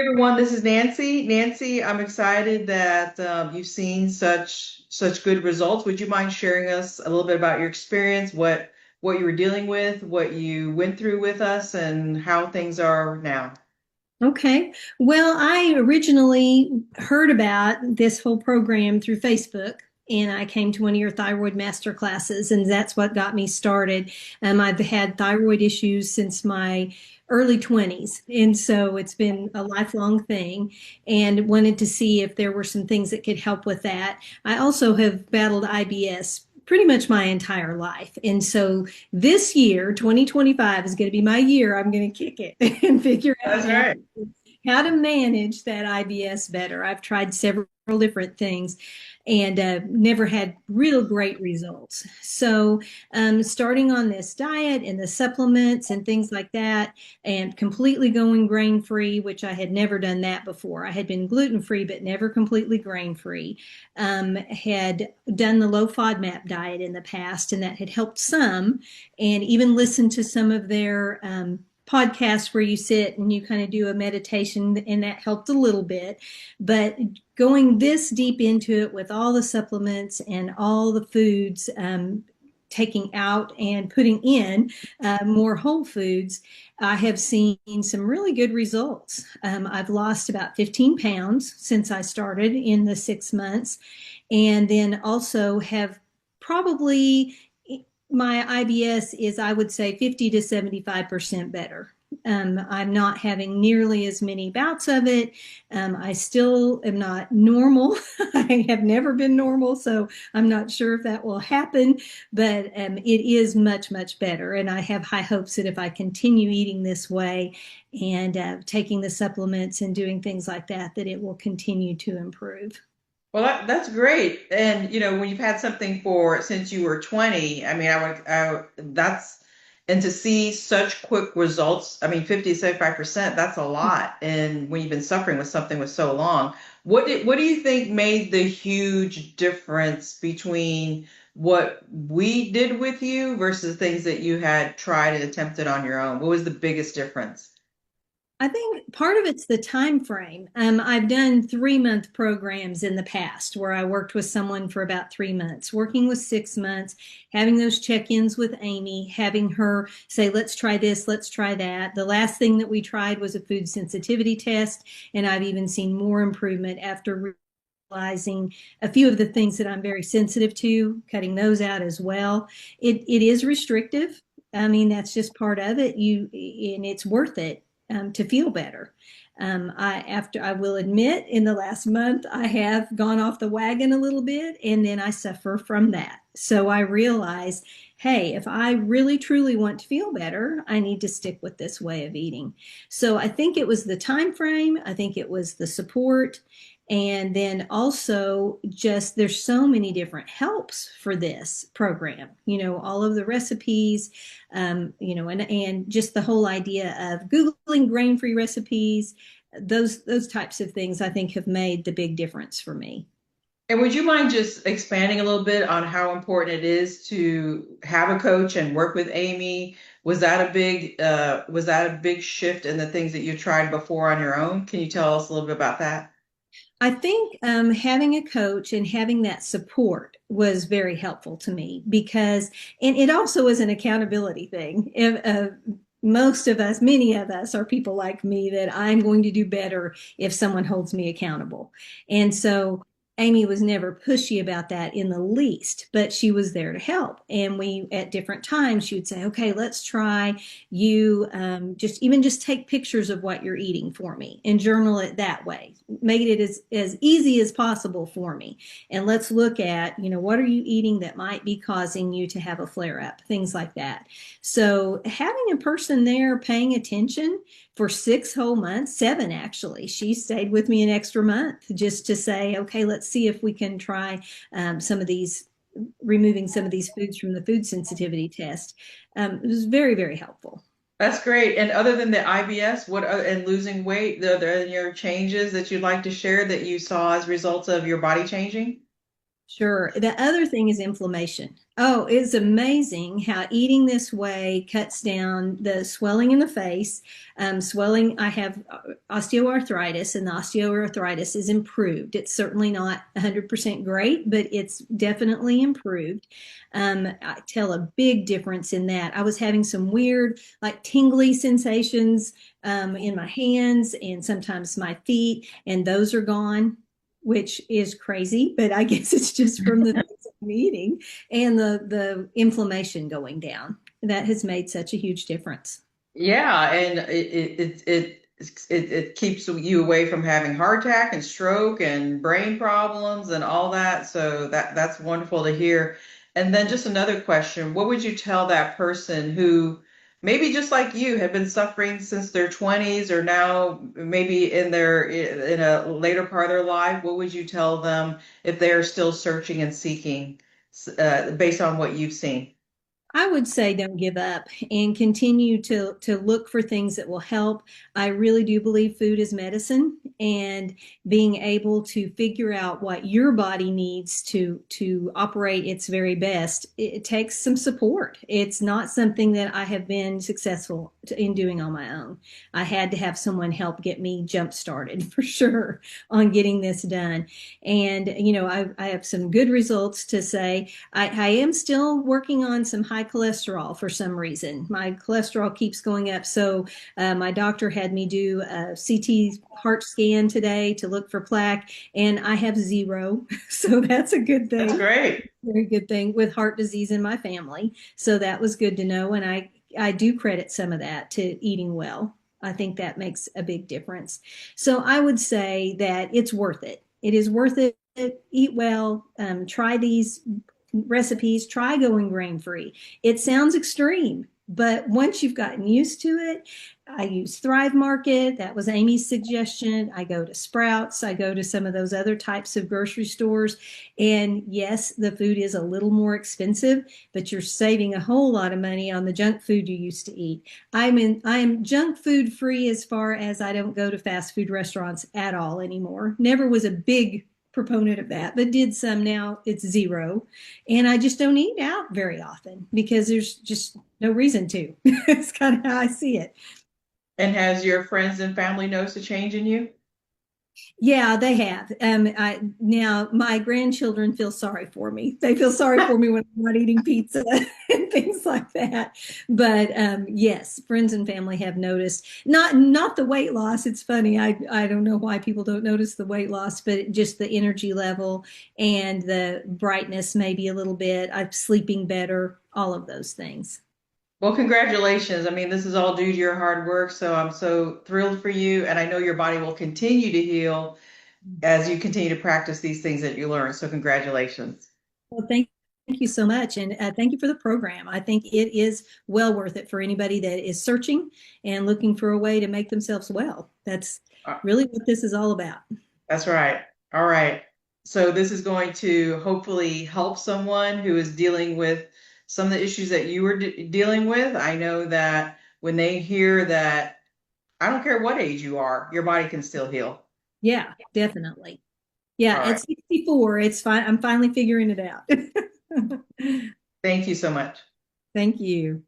everyone, this is Nancy. Nancy, I'm excited that you've seen such good results. Would you mind sharing us a little bit about your experience, what you were dealing with, what you went through with us, and how things are now? Okay. Well, I originally heard about this whole program through Facebook, and I came to one of your thyroid master classes, and that's what got me started. I've had thyroid issues since my early 20s, and so it's been a lifelong thing, and wanted to see if there were some things that could help with that. I also have battled IBS pretty much my entire life. And so this year, 2025, is going to be my year. I'm going to kick it and figure out That's right. how to manage that IBS better. I've tried several different things and never had real great results. So, starting on this diet and the supplements and things like that, and completely going grain free, which I had never done that before. I had been gluten free, but never completely grain free. Had done the low FODMAP diet in the past, and that had helped some, and even listened to some of their podcasts where you sit and you kind of do a meditation, and that helped a little bit. But going this deep into it with all the supplements and all the foods, taking out and putting in more whole foods, I have seen some really good results. I've lost about 15 pounds since I started in the 6 months, and then also have probably my IBS is, I would say, 50 to 75% better. I'm not having nearly as many bouts of it. I still am not normal. I have never been normal, so I'm not sure if that will happen, but it is much, much better. And I have high hopes that if I continue eating this way and taking the supplements and doing things like that, that it will continue to improve. Well, that's great. And when you've had something for since you were 20, I mean, that's and to see such quick results, I mean, 50 to 75%, that's a lot. And when you've been suffering with something with so long, what do you think made the huge difference between what we did with you versus things that you had tried and attempted on your own? What was the biggest difference? I think part of it's the time frame. I've done 3 month programs in the past where I worked with someone for about 3 months, working with 6 months, having those check-ins with Amy, having her say, let's try this, let's try that. The last thing that we tried was a food sensitivity test, and I've even seen more improvement after realizing a few of the things that I'm very sensitive to, cutting those out as well. It is restrictive. I mean, that's just part of it. And it's worth it to feel better. I will admit, in the last month, I have gone off the wagon a little bit, and then I suffer from that. So I realize, hey, if I really truly want to feel better, I need to stick with this way of eating. So I think it was the time frame. I think it was the support. And then also, just there's so many different helps for this program, all of the recipes, and just the whole idea of Googling grain-free recipes, those types of things I think have made the big difference for me. And would you mind just expanding a little bit on how important it is to have a coach and work with Amy? Was that a big shift in the things that you tried before on your own? Can you tell us a little bit about that? I think having a coach and having that support was very helpful to me because, and it also is an accountability thing. Most of us, many of us, are people like me that I'm going to do better if someone holds me accountable. And so Amy was never pushy about that in the least, but she was there to help. And we, at different times, she would say, okay, let's try you just take pictures of what you're eating for me and journal it that way. Make it as easy as possible for me. And let's look at, what are you eating that might be causing you to have a flare up, things like that. So having a person there paying attention for 6 whole months, 7 actually. She stayed with me an extra month just to say, okay, let's see if we can try some of these, removing some of these foods from the food sensitivity test. It was very, very helpful. That's great. And other than the IBS, and losing weight, are there any changes that you'd like to share that you saw as results of your body changing? Sure. The other thing is inflammation. Oh, it's amazing how eating this way cuts down the swelling in the face. Swelling, I have osteoarthritis, and the osteoarthritis is improved. It's certainly not 100% great, but it's definitely improved. I tell a big difference in that. I was having some weird, like tingly sensations in my hands and sometimes my feet, and those are gone, which is crazy, but I guess it's just from the things I'm eating and the inflammation going down. That has made such a huge difference. Yeah, and it keeps you away from having heart attack and stroke and brain problems and all that. So that's wonderful to hear. And then just another question, what would you tell that person who maybe just like you have been suffering since their 20s or now maybe in a later part of their life? What would you tell them if they're still searching and seeking based on what you've seen? I would say don't give up and continue to look for things that will help. I really do believe food is medicine, and being able to figure out what your body needs to operate its very best, it takes some support. It's not something that I have been successful in doing on my own. I had to have someone help get me jump started for sure on getting this done. And I have some good results to say. I am still working on some high cholesterol for some reason. My cholesterol keeps going up. So my doctor had me do a CT heart scan today to look for plaque, and I have zero. So that's a good That's thing. great. Very good thing with heart disease in my family. So that was good to know. And I do credit some of that to eating well. I think that makes a big difference. So I would say that it's worth it. It is worth it. Eat well. Try these recipes, try going grain free. It sounds extreme, but once you've gotten used to it, I use Thrive Market. That was Amy's suggestion. I go to Sprouts. I go to some of those other types of grocery stores. And yes, the food is a little more expensive, but you're saving a whole lot of money on the junk food you used to eat. I'm junk food free as far as I don't go to fast food restaurants at all anymore. Never was a big proponent of that, but did some. Now it's zero. And I just don't eat out very often because there's just no reason to. It's kind of how I see it. And has your friends and family noticed a change in you? Yeah, they have. Now my grandchildren feel sorry for me. They feel sorry for me when I'm not eating pizza and things like that. But yes, friends and family have noticed. Not the weight loss. It's funny. I don't know why people don't notice the weight loss, but just the energy level and the brightness, maybe a little bit. I'm sleeping better. All of those things. Well, congratulations. I mean, this is all due to your hard work, so I'm so thrilled for you. And I know your body will continue to heal as you continue to practice these things that you learn. So, congratulations. Well, thank you so much. And thank you for the program. I think it is well worth it for anybody that is searching and looking for a way to make themselves well. That's Uh, really what this is all about. That's right. All right. So, this is going to hopefully help someone who is dealing with some of the issues that you were dealing with. I know that when they hear that, I don't care what age you are, your body can still heal. Yeah, definitely. Yeah, All at right. 64, it's fine. I'm finally figuring it out. Thank you so much. Thank you.